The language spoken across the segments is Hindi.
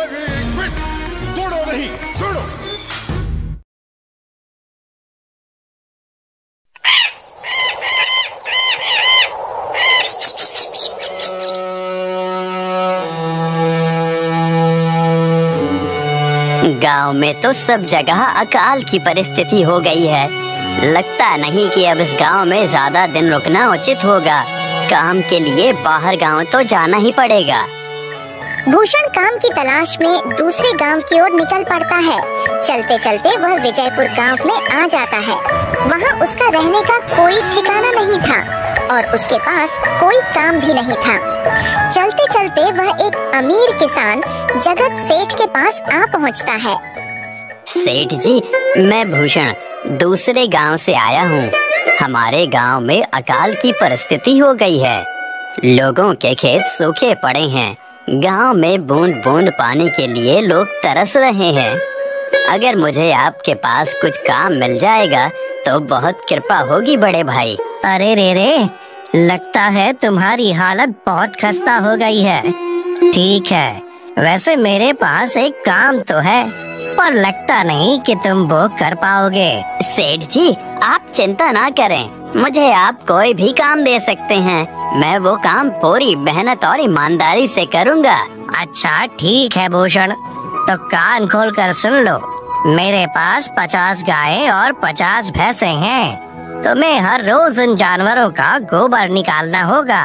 तोड़ो नहीं, छोड़ो। गांव में तो सब जगह अकाल की परिस्थिति हो गई है। लगता नहीं कि अब इस गांव में ज्यादा दिन रुकना उचित होगा। काम के लिए बाहर गांव तो जाना ही पड़ेगा। भूषण काम की तलाश में दूसरे गांव की ओर निकल पड़ता है। चलते चलते वह विजयपुर गांव में आ जाता है। वहां उसका रहने का कोई ठिकाना नहीं था और उसके पास कोई काम भी नहीं था। चलते चलते वह एक अमीर किसान जगत सेठ के पास आ पहुंचता है। सेठ जी, मैं भूषण दूसरे गांव से आया हूँ। हमारे गांव में अकाल की परिस्थिति हो गई है। लोगों के खेत सूखे पड़े हैं। गांव में बूंद बूंद पानी के लिए लोग तरस रहे हैं। अगर मुझे आपके पास कुछ काम मिल जाएगा तो बहुत कृपा होगी बड़े भाई। अरे रे, लगता है तुम्हारी हालत बहुत खस्ता हो गई है। ठीक है, वैसे मेरे पास एक काम तो है, पर लगता नहीं कि तुम वो कर पाओगे। सेठ जी, आप चिंता ना करें, मुझे आप कोई भी काम दे सकते हैं। मैं वो काम पूरी मेहनत और ईमानदारी से करूँगा। अच्छा ठीक है भूषण, तो कान खोल कर सुन लो। मेरे पास 50 गायें और 50 भैंसे हैं। तुम्हें हर रोज उन जानवरों का गोबर निकालना होगा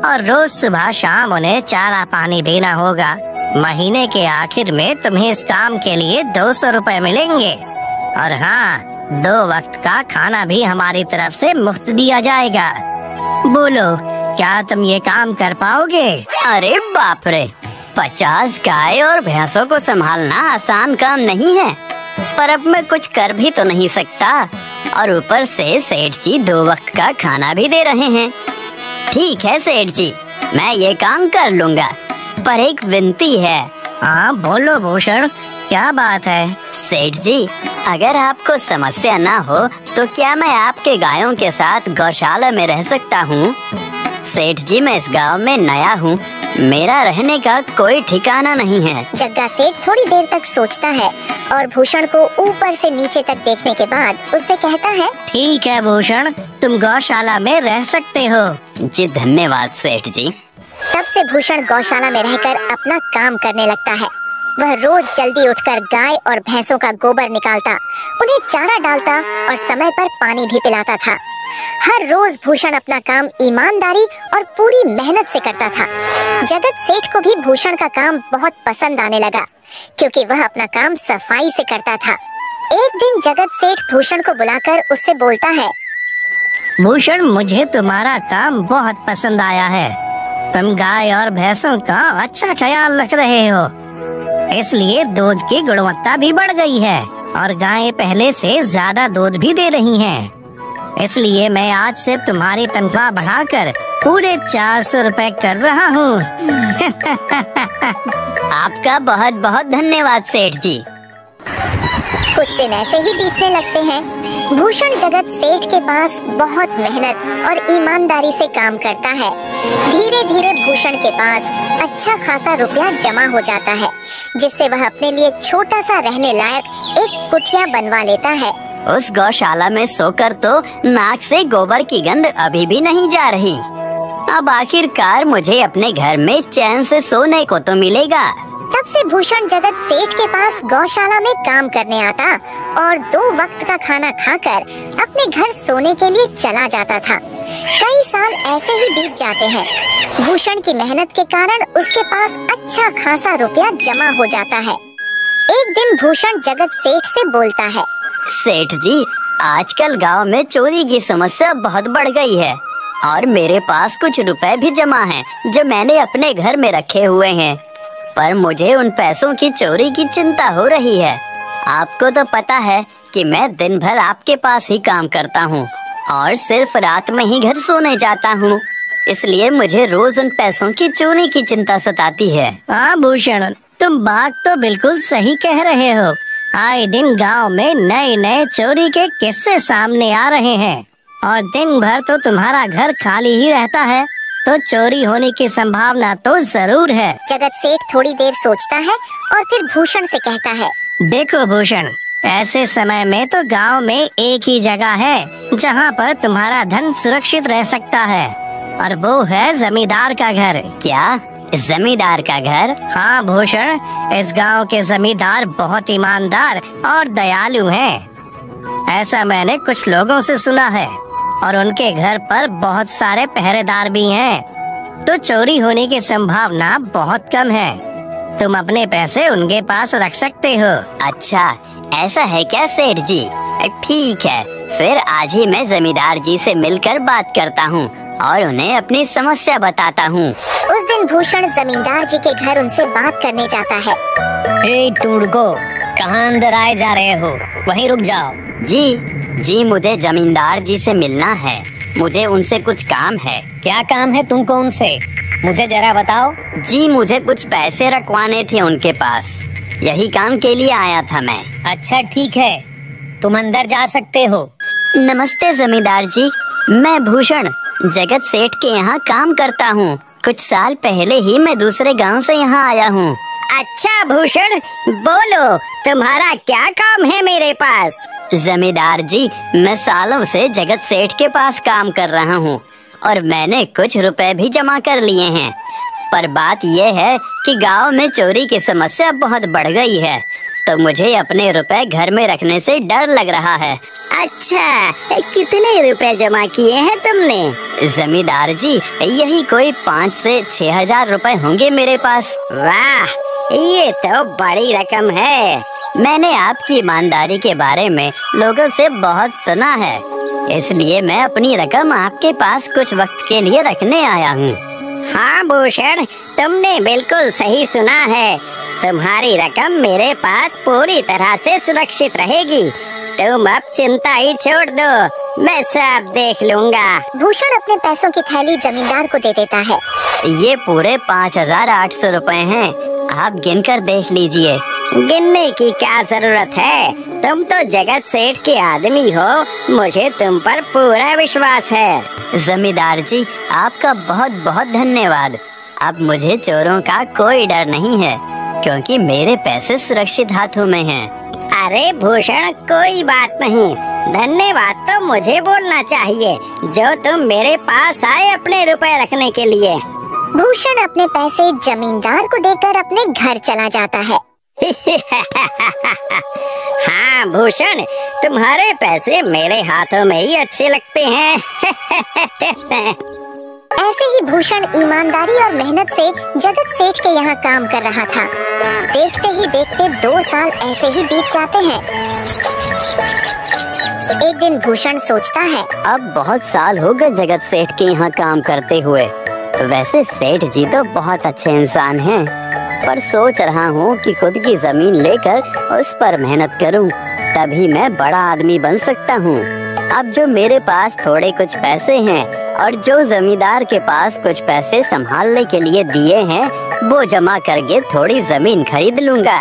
और रोज सुबह शाम उन्हें चारा पानी देना होगा। महीने के आखिर में तुम्हें इस काम के लिए 200 रुपए मिलेंगे। और हाँ, 2 वक्त का खाना भी हमारी तरफ से मुफ्त दिया जाएगा। बोलो, क्या तुम ये काम कर पाओगे? अरे बाप रे, 50 गाय और भैंसों को संभालना आसान काम नहीं है, पर अब मैं कुछ कर भी तो नहीं सकता। और ऊपर से सेठ जी 2 वक्त का खाना भी दे रहे हैं। ठीक है सेठ जी, मैं ये काम कर लूँगा, पर एक विनती है। हाँ बोलो भूषण, क्या बात है? सेठ जी, अगर आपको समस्या ना हो तो क्या मैं आपके गायों के साथ गौशाला में रह सकता हूँ? सेठ जी, मैं इस गांव में नया हूँ, मेरा रहने का कोई ठिकाना नहीं है। जग्गा सेठ थोड़ी देर तक सोचता है और भूषण को ऊपर से नीचे तक देखने के बाद उससे कहता है, ठीक है भूषण, तुम गौशाला में रह सकते हो। जी धन्यवाद सेठ जी। तब से भूषण गौशाला में रहकर अपना काम करने लगता है। वह रोज जल्दी उठकर गाय और भैंसों का गोबर निकालता, उन्हें चारा डालता और समय पर पानी भी पिलाता था। हर रोज भूषण अपना काम ईमानदारी और पूरी मेहनत से करता था। जगत सेठ को भी भूषण का काम बहुत पसंद आने लगा, क्योंकि वह अपना काम सफाई से करता था। एक दिन जगत सेठ भूषण को बुलाकर उससे बोलता है, भूषण, मुझे तुम्हारा काम बहुत पसंद आया है। तुम गाय और भैंसों का अच्छा ख्याल रख रहे हो, इसलिए दूध की गुणवत्ता भी बढ़ गई है और गायें पहले से ज्यादा दूध भी दे रही हैं। इसलिए मैं आज से तुम्हारी तनख्वाह बढ़ाकर पूरे 400 रुपए कर रहा हूँ। आपका बहुत बहुत धन्यवाद सेठ जी। कुछ दिन ऐसे ही बीतने लगते हैं। भूषण जगत सेठ के पास बहुत मेहनत और ईमानदारी से काम करता है। धीरे धीरे भूषण के पास अच्छा खासा रुपया जमा हो जाता है, जिससे वह अपने लिए छोटा सा रहने लायक एक कुटिया बनवा लेता है। उस गौशाला में सोकर तो नाक से गोबर की गंध अभी भी नहीं जा रही। अब आखिरकार मुझे अपने घर में चैन से सोने को तो मिलेगा। तब से भूषण जगत सेठ के पास गौशाला में काम करने आता और 2 वक्त का खाना खाकर अपने घर सोने के लिए चला जाता था। कई साल ऐसे ही बीत जाते हैं। भूषण की मेहनत के कारण उसके पास अच्छा खासा रुपया जमा हो जाता है। एक दिन भूषण जगत सेठ से बोलता है, सेठ जी, आजकल गांव में चोरी की समस्या बहुत बढ़ गई है और मेरे पास कुछ रुपए भी जमा हैं जो मैंने अपने घर में रखे हुए हैं, पर मुझे उन पैसों की चोरी की चिंता हो रही है। आपको तो पता है कि मैं दिन भर आपके पास ही काम करता हूँ और सिर्फ रात में ही घर सोने जाता हूँ, इसलिए मुझे रोज उन पैसों की चोरी की चिंता सताती है। हाँ भूषण, तुम बात तो बिल्कुल सही कह रहे हो। आए दिन गांव में नए नए चोरी के किस्से सामने आ रहे हैं और दिन भर तो तुम्हारा घर खाली ही रहता है। तो चोरी होने की संभावना तो जरूर है। जगत सेठ थोड़ी देर सोचता है और फिर भूषण से कहता है, देखो भूषण, ऐसे समय में तो गांव में एक ही जगह है जहां पर तुम्हारा धन सुरक्षित रह सकता है, और वो है जमींदार का घर। क्या, जमींदार का घर? हाँ भूषण, इस गांव के जमींदार बहुत ईमानदार और दयालु हैं। ऐसा मैंने कुछ लोगों से सुना है, और उनके घर पर बहुत सारे पहरेदार भी हैं, तो चोरी होने की संभावना बहुत कम है। तुम अपने पैसे उनके पास रख सकते हो। अच्छा, ऐसा है क्या सेठ जी? ठीक है, फिर आज ही मैं जमींदार जी से मिलकर बात करता हूँ और उन्हें अपनी समस्या बताता हूँ। उस दिन भूषण जमींदार जी के घर उनसे बात करने जाता है। ए टुड़को, कहाँ अंदर आए जा रहे हो? वहीं रुक जाओ। जी, मुझे जमींदार जी से मिलना है। मुझे उनसे कुछ काम है। क्या काम है तुमको उनसे? मुझे जरा बताओ। जी, मुझे कुछ पैसे रखवाने थे उनके पास, यही काम के लिए आया था मैं। अच्छा ठीक है, तुम अंदर जा सकते हो। नमस्ते जमींदार जी, मैं भूषण जगत सेठ के यहाँ काम करता हूँ। कुछ साल पहले ही मैं दूसरे गांव से यहाँ आया हूँ। अच्छा भूषण, बोलो तुम्हारा क्या काम है मेरे पास? जमींदार जी, मैं सालों से जगत सेठ के पास काम कर रहा हूँ और मैंने कुछ रुपए भी जमा कर लिए हैं, पर बात यह है कि गांव में चोरी की समस्या बहुत बढ़ गई है, तो मुझे अपने रुपए घर में रखने से डर लग रहा है। अच्छा, कितने रुपए जमा किए हैं तुमने? जमींदार जी, यही कोई 5 से 6 हजार रुपए होंगे मेरे पास। वाह, ये तो बड़ी रकम है। मैंने आपकी ईमानदारी के बारे में लोगों से बहुत सुना है, इसलिए मैं अपनी रकम आपके पास कुछ वक्त के लिए रखने आया हूँ। हाँ भूषण, तुमने बिल्कुल सही सुना है। तुम्हारी रकम मेरे पास पूरी तरह से सुरक्षित रहेगी। तुम अब चिंता ही छोड़ दो, मैं सब देख लूँगा। भूषण अपने पैसों की थैली जमींदार को दे देता है। ये पूरे 5,800 रुपए हैं, आप गिन कर देख लीजिए। गिनने की क्या जरूरत है? तुम तो जगत सेठ के आदमी हो, मुझे तुम पर पूरा विश्वास है। जमींदार जी, आपका बहुत बहुत धन्यवाद। अब मुझे चोरों का कोई डर नहीं है, क्योंकि मेरे पैसे सुरक्षित हाथों में हैं। अरे भूषण, कोई बात नहीं, धन्यवाद तो मुझे बोलना चाहिए, जो तुम मेरे पास आए अपने रुपए रखने के लिए। भूषण अपने पैसे जमींदार को देकर अपने घर चला जाता है। हाँ भूषण, तुम्हारे पैसे मेरे हाथों में ही अच्छे लगते हैं। ऐसे ही भूषण ईमानदारी और मेहनत से जगत सेठ के यहाँ काम कर रहा था। देखते ही देखते 2 साल ऐसे ही बीत जाते हैं। एक दिन भूषण सोचता है, अब बहुत साल हो गए जगत सेठ के यहाँ काम करते हुए। वैसे सेठ जी तो बहुत अच्छे इंसान हैं, पर सोच रहा हूँ कि खुद की जमीन लेकर उस पर मेहनत करूँ, तभी मैं बड़ा आदमी बन सकता हूँ। अब जो मेरे पास थोड़े कुछ पैसे हैं और जो जमींदार के पास कुछ पैसे संभालने के लिए दिए हैं, वो जमा करके थोड़ी जमीन खरीद लूँगा।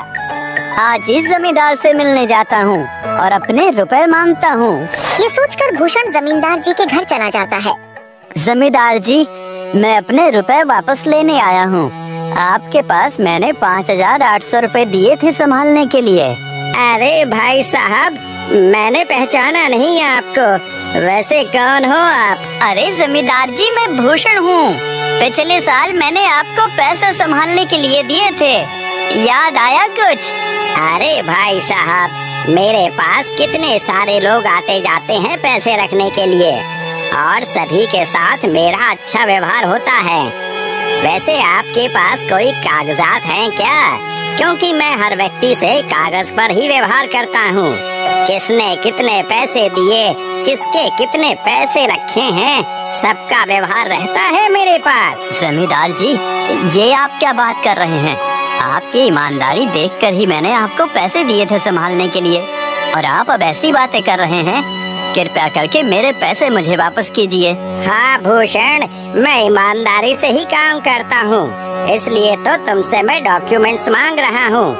आज ही जमींदार से मिलने जाता हूँ और अपने रुपए मांगता हूँ। ये सोचकर भूषण जमींदार जी के घर चला जाता है। जमींदार जी, मैं अपने रुपए वापस लेने आया हूँ। आपके पास मैंने 5,800 रुपए दिए थे संभालने के लिए। अरे भाई साहब, मैंने पहचाना नहीं आपको, वैसे कौन हो आप? अरे जमींदार जी, मैं भूषण हूँ। पिछले साल मैंने आपको पैसे संभालने के लिए दिए थे, याद आया कुछ? अरे भाई साहब, मेरे पास कितने सारे लोग आते जाते हैं पैसे रखने के लिए, और सभी के साथ मेरा अच्छा व्यवहार होता है। वैसे आपके पास कोई कागजात हैं क्या? क्योंकि मैं हर व्यक्ति से कागज पर ही व्यवहार करता हूँ। किसने कितने पैसे दिए, किसके कितने पैसे रखे हैं, सबका व्यवहार रहता है मेरे पास। जमींदार जी, ये आप क्या बात कर रहे हैं? आपकी ईमानदारी देखकर ही मैंने आपको पैसे दिए थे संभालने के लिए, और आप अब ऐसी बातें कर रहे हैं। कृपया करके मेरे पैसे मुझे वापस कीजिए। हाँ भूषण, मैं ईमानदारी से ही काम करता हूँ, इसलिए तो तुमसे मैं डॉक्यूमेंट्स मांग रहा हूँ।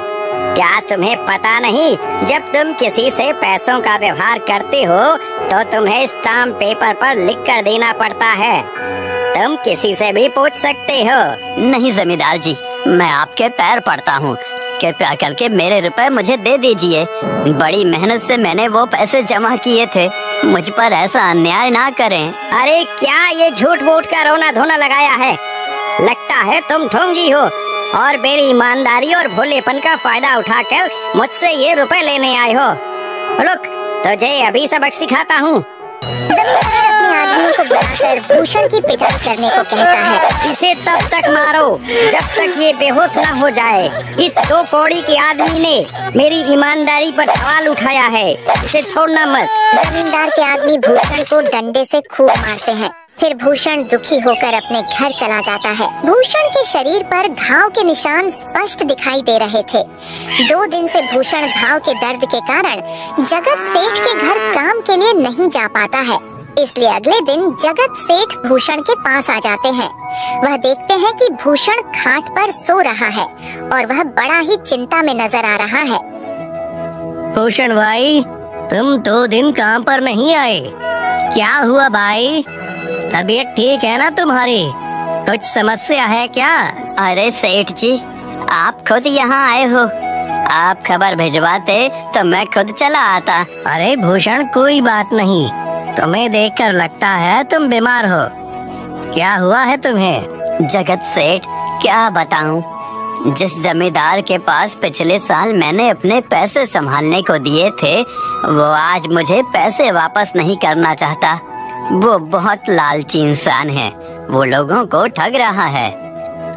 क्या तुम्हें पता नहीं, जब तुम किसी से पैसों का व्यवहार करते हो तो तुम्हें स्टाम्प पेपर पर लिख कर देना पड़ता है। तुम किसी से भी पूछ सकते हो। नहीं जमींदार जी, मैं आपके पैर पड़ता हूँ, कृपया करके मेरे रुपए मुझे दे दीजिए। बड़ी मेहनत से मैंने वो पैसे जमा किए थे, मुझ पर ऐसा अन्याय ना करें। अरे क्या ये झूठ मूठ का रोना धोना लगाया है? लगता है तुम ढोंगी हो और मेरी ईमानदारी और भोलेपन का फायदा उठाकर मुझसे ये रुपए लेने आए हो। रुक, तुझे अभी सबक सिखाता हूँ। जमींदार अपने आदमियों को बुलाकर भूषण की पिटाई करने को कहता है। इसे तब तक मारो जब तक ये बेहोश न हो जाए। इस 2 कौड़ी के आदमी ने मेरी ईमानदारी पर सवाल उठाया है, इसे छोड़ना मत। जमींदार के आदमी भूषण को डंडे से खूब मारते हैं। फिर भूषण दुखी होकर अपने घर चला जाता है। भूषण के शरीर पर घाव के निशान स्पष्ट दिखाई दे रहे थे। 2 दिन से भूषण घाव के दर्द के कारण जगत सेठ के घर काम के लिए नहीं जा पाता है। इसलिए अगले दिन जगत सेठ भूषण के पास आ जाते हैं। वह देखते हैं कि भूषण खाट पर सो रहा है और वह बड़ा ही चिंता में नजर आ रहा है। भूषण भाई, तुम 2 दिन काम पर नहीं आए, क्या हुआ भाई? तबीयत ठीक है ना तुम्हारी? कुछ समस्या है क्या? अरे सेठ जी, आप खुद यहाँ आए हो, आप खबर भिजवाते तो मैं खुद चला आता। अरे भूषण, कोई बात नहीं, तुम्हें देखकर लगता है तुम बीमार हो। क्या हुआ है तुम्हें? जगत सेठ, क्या बताऊं, जिस जमींदार के पास पिछले साल मैंने अपने पैसे संभालने को दिए थे, वो आज मुझे पैसे वापस नहीं करना चाहता। वो बहुत लालची इंसान है, वो लोगों को ठग रहा है।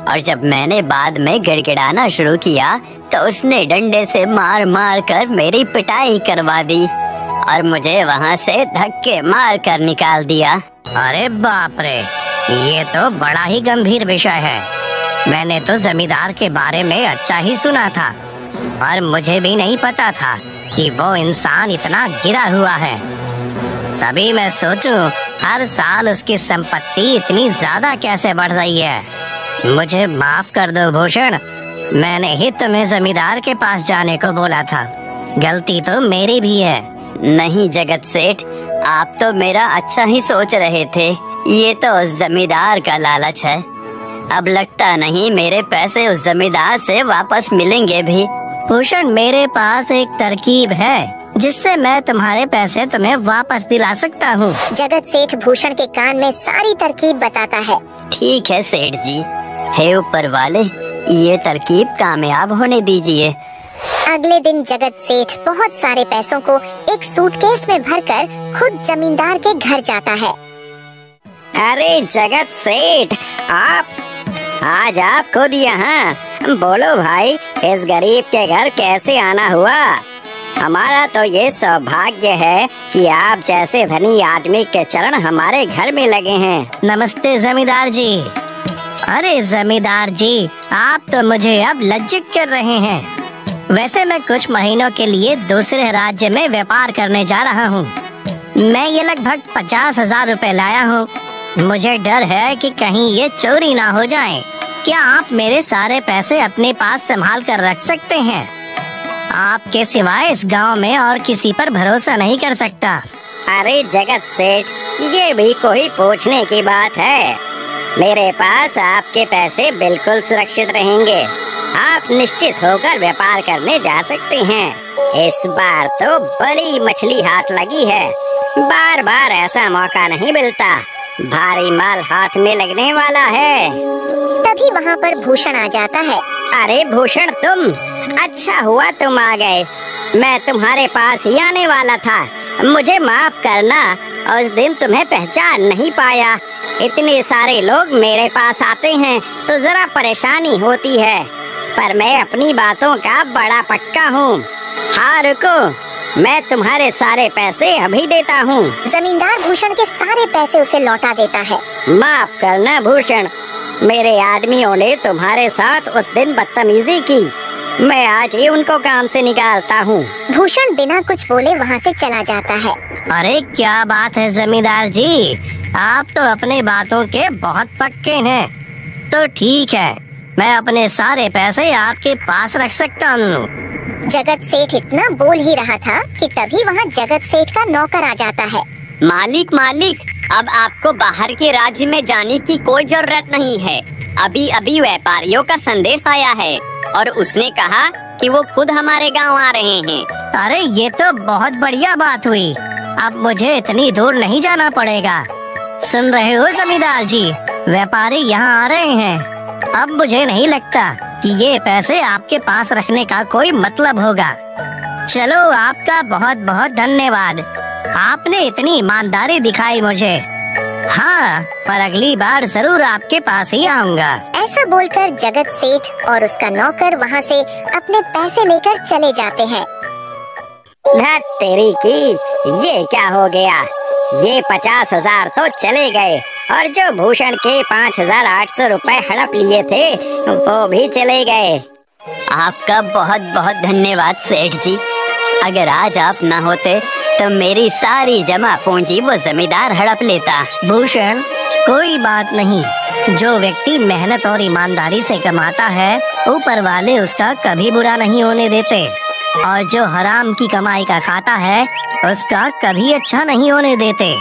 और जब मैंने बाद में गिड़गिड़ाना शुरू किया तो उसने डंडे से मार मार कर मेरी पिटाई करवा दी और मुझे वहाँ से धक्के मार कर निकाल दिया। अरे बाप रे, ये तो बड़ा ही गंभीर विषय है। मैंने तो जमींदार के बारे में अच्छा ही सुना था और मुझे भी नहीं पता था कि वो इंसान इतना गिरा हुआ है। तभी मैं सोचूं हर साल उसकी संपत्ति इतनी ज्यादा कैसे बढ़ रही है। मुझे माफ कर दो भूषण, मैंने ही तुम्हें जमींदार के पास जाने को बोला था, गलती तो मेरी भी है। नहीं जगत सेठ, आप तो मेरा अच्छा ही सोच रहे थे, ये तो उस जमींदार का लालच है। अब लगता नहीं मेरे पैसे उस जमींदार से वापस मिलेंगे भी। भूषण, मेरे पास एक तरकीब है जिससे मैं तुम्हारे पैसे तुम्हें वापस दिला सकता हूँ। जगत सेठ भूषण के कान में सारी तरकीब बताता है। ठीक है सेठ जी, हे ऊपर वाले, ये तरकीब कामयाब होने दीजिए। अगले दिन जगत सेठ बहुत सारे पैसों को एक सूटकेस में भरकर खुद जमींदार के घर जाता है। अरे जगत सेठ, आज आप खुद यहाँ? बोलो भाई, इस गरीब के घर कैसे आना हुआ? हमारा तो ये सौभाग्य है कि आप जैसे धनी आदमी के चरण हमारे घर में लगे हैं। नमस्ते जमींदार जी। अरे जमींदार जी, आप तो मुझे अब लज्जित कर रहे हैं। वैसे मैं कुछ महीनों के लिए दूसरे राज्य में व्यापार करने जा रहा हूँ। मैं ये लगभग 50,000 रुपए लाया हूँ। मुझे डर है कि कहीं ये चोरी ना हो जाए। क्या आप मेरे सारे पैसे अपने पास संभाल कर रख सकते हैं? आपके सिवाय इस गांव में और किसी पर भरोसा नहीं कर सकता। अरे जगत सेठ, ये भी कोई पूछने की बात है? मेरे पास आपके पैसे बिल्कुल सुरक्षित रहेंगे। आप निश्चित होकर व्यापार करने जा सकते हैं। इस बार तो बड़ी मछली हाथ लगी है, बार बार ऐसा मौका नहीं मिलता। भारी माल हाथ में लगने वाला है। तभी वहाँ पर भूषण आ जाता है। अरे भूषण, तुम? अच्छा हुआ तुम आ गए, मैं तुम्हारे पास ही आने वाला था। मुझे माफ करना, उस दिन तुम्हें पहचान नहीं पाया। इतने सारे लोग मेरे पास आते हैं तो जरा परेशानी होती है, पर मैं अपनी बातों का बड़ा पक्का हूँ। हाँ रुको, मैं तुम्हारे सारे पैसे अभी देता हूँ। जमींदार भूषण के सारे पैसे उसे लौटा देता है। माफ करना भूषण, मेरे आदमियों ने तुम्हारे साथ उस दिन बदतमीजी की। मैं आज ही उनको काम से निकालता हूँ। भूषण बिना कुछ बोले वहाँ से चला जाता है। अरे क्या बात है जमींदार जी, आप तो अपने बातों के बहुत पक्के हैं। तो ठीक है, मैं अपने सारे पैसे आपके पास रख सकता हूँ। जगत सेठ इतना बोल ही रहा था कि तभी वहाँ जगत सेठ का नौकर आ जाता है। मालिक मालिक, अब आपको बाहर के राज्य में जाने की कोई जरूरत नहीं है। अभी अभी व्यापारियों का संदेश आया है और उसने कहा कि वो खुद हमारे गांव आ रहे हैं। अरे ये तो बहुत बढ़िया बात हुई। अब मुझे इतनी दूर नहीं जाना पड़ेगा। सुन रहे हो जमींदार जी, व्यापारी यहाँ आ रहे हैं। अब मुझे नहीं लगता कि ये पैसे आपके पास रखने का कोई मतलब होगा। चलो, आपका बहुत बहुत धन्यवाद। आपने इतनी ईमानदारी दिखाई मुझे। हाँ, पर अगली बार जरूर आपके पास ही आऊँगा। ऐसा बोलकर जगत सेठ और उसका नौकर वहाँ से अपने पैसे लेकर चले जाते हैं। धत तेरी की, ये क्या हो गया? ये 50,000 तो चले गए और जो भूषण के 5,800 रुपए हड़प लिए थे वो भी चले गए। आपका बहुत बहुत धन्यवाद सेठ जी। अगर आज आप न होते तो मेरी सारी जमा पूंजी वो जमींदार हड़प लेता। भूषण, कोई बात नहीं। जो व्यक्ति मेहनत और ईमानदारी से कमाता है, ऊपर वाले उसका कभी बुरा नहीं होने देते, और जो हराम की कमाई का खाता है उसका कभी अच्छा नहीं होने देते।